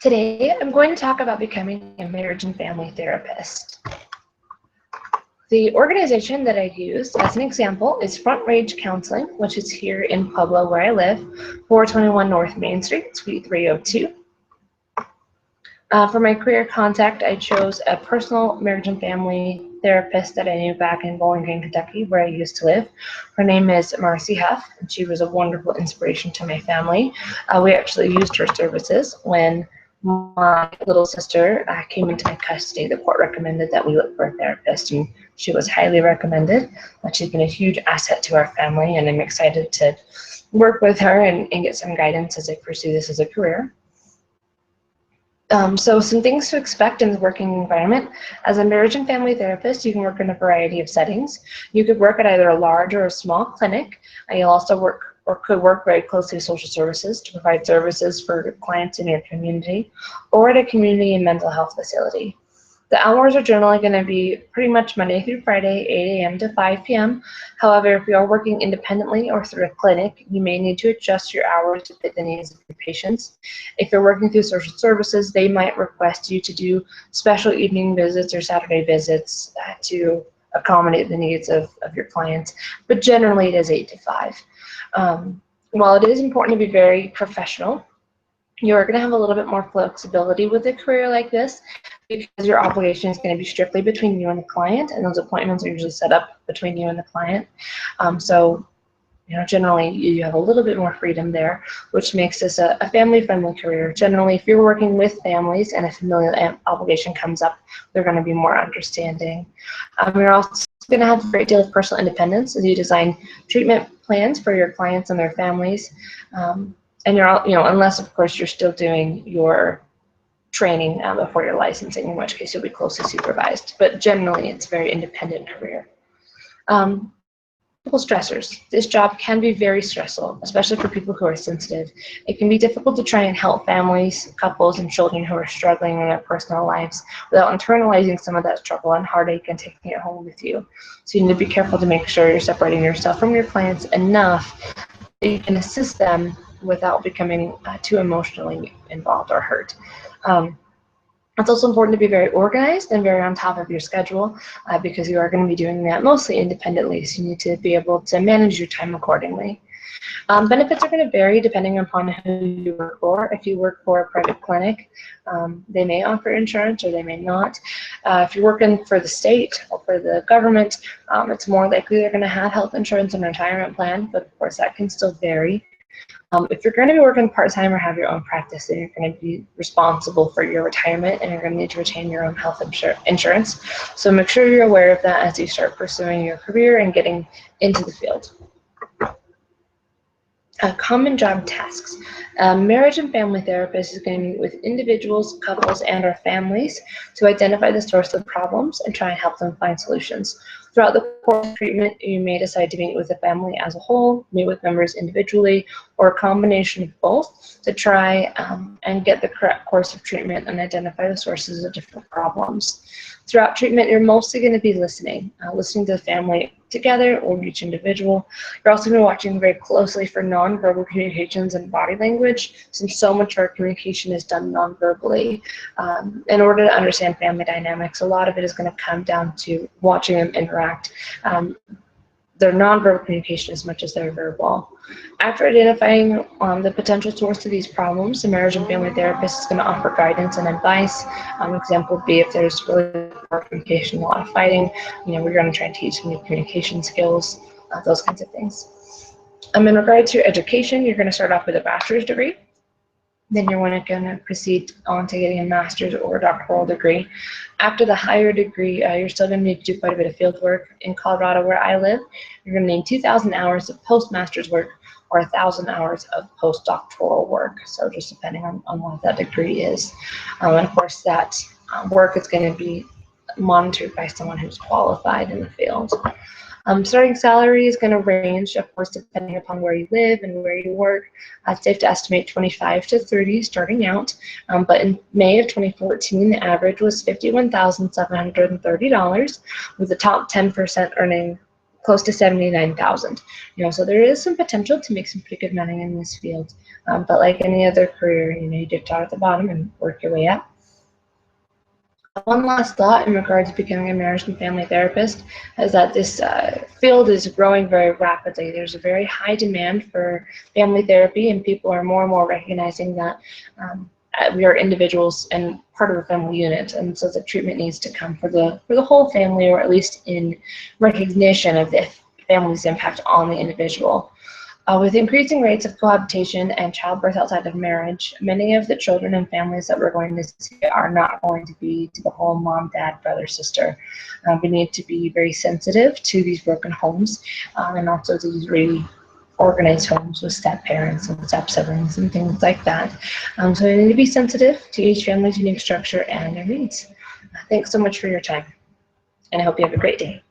Today, I'm going to talk about becoming a marriage and family therapist. The organization that I use as an example is Front Range Counseling, which is here in Pueblo where I live, 421 North Main Street, Suite 302. For my career contact, I chose a personal marriage and family therapist that I knew back in Bowling Green, Kentucky, where I used to live. Her name is Marcy Huff, and she was a wonderful inspiration to my family. We actually used her services when my little sister came into my custody. The court recommended that we look for a therapist, and she was highly recommended. She's been a huge asset to our family, and I'm excited to work with her and get some guidance as I pursue this as a career. So some things to expect in the working environment. As a marriage and family therapist, you can work in a variety of settings. You could work at either a large or a small clinic. You'll also work or could work very closely with social services to provide services for clients in your community, or at a community and mental health facility. The hours are generally going to be pretty much Monday through Friday, 8 a.m. to 5 p.m. However, if you are working independently or through a clinic, you may need to adjust your hours to fit the needs of your patients. If you're working through social services, they might request you to do special evening visits or Saturday visits to accommodate the needs of your clients, but generally it is 8 to 5. While it is important to be very professional, you're going to have a little bit more flexibility with a career like this because your obligation is going to be strictly between you and the client, and those appointments are usually set up between you and the client. So, generally you have a little bit more freedom there, which makes this a family-friendly career. Generally, if you're working with families and a familial obligation comes up, they're going to be more understanding. You're also going to have a great deal of personal independence as you design treatment plans for your clients and their families. And you're, unless of course you're still doing your training before your licensing, in which case you'll be closely supervised. But generally, it's a very independent career. Stressors. This job can be very stressful, especially for people who are sensitive. It can be difficult to try and help families, couples, and children who are struggling in their personal lives without internalizing some of that struggle and heartache and taking it home with you. So you need to be careful to make sure you're separating yourself from your clients enough that you can assist them without becoming too emotionally involved or hurt. It's also important to be very organized and very on top of your schedule because you are going to be doing that mostly independently, so you need to be able to manage your time accordingly. Benefits are going to vary depending upon who you work for. If you work for a private clinic, they may offer insurance or they may not. If you're working for the state or for the government, it's more likely they're going to have health insurance and retirement plan, but of course that can still vary. If you're going to be working part-time or have your own practice, then you're going to be responsible for your retirement and you're going to need to retain your own health insurance. So make sure you're aware of that as you start pursuing your career and getting into the field. Common job tasks. Marriage and family therapist is going to meet with individuals, couples, and or families to identify the source of problems and try and help them find solutions. Throughout the course of treatment, you may decide to meet with the family as a whole, meet with members individually, or a combination of both to try and get the correct course of treatment and identify the sources of different problems. Throughout treatment, you're mostly going to be listening to the family together or each individual. You're also going to be watching very closely for nonverbal communications and body language, since so much of our communication is done nonverbally. In order to understand family dynamics, a lot of it is going to come down to watching them interact. Their nonverbal communication as much as their verbal. After identifying the potential source of these problems, the marriage and family therapist is going to offer guidance and advice. Example would be if there's really poor communication, a lot of fighting, we're going to try and teach them new communication skills, those kinds of things. In regard to your education, you're going to start off with a bachelor's degree. Then you're going to proceed on to getting a master's or a doctoral degree. After the higher degree, you're still going to need to do quite a bit of field work. In Colorado, where I live, you're going to need 2,000 hours of postmaster's work or 1,000 hours of postdoctoral work. So just depending on what that degree is. And of course, that work is going to be monitored by someone who's qualified in the field. Starting salary is going to range, of course, depending upon where you live and where you work. It's safe to estimate 25 to 30 starting out, but in May of 2014, the average was $51,730, with the top 10% earning close to 79,000. So there is some potential to make some pretty good money in this field. But like any other career, you dip start at the bottom and work your way up. One last thought in regard to becoming a marriage and family therapist is that this field is growing very rapidly. There's a very high demand for family therapy, and people are more and more recognizing that we are individuals and part of a family unit, and so the treatment needs to come for the whole family, or at least in recognition of the family's impact on the individual. With increasing rates of cohabitation and childbirth outside of marriage, many of the children and families that we're going to see are not going to be to the whole mom, dad, brother, sister. We need to be very sensitive to these broken homes, and also these really organized homes with step parents and step siblings and things like that. So we need to be sensitive to each family's unique structure and their needs. Thanks so much for your time, and I hope you have a great day.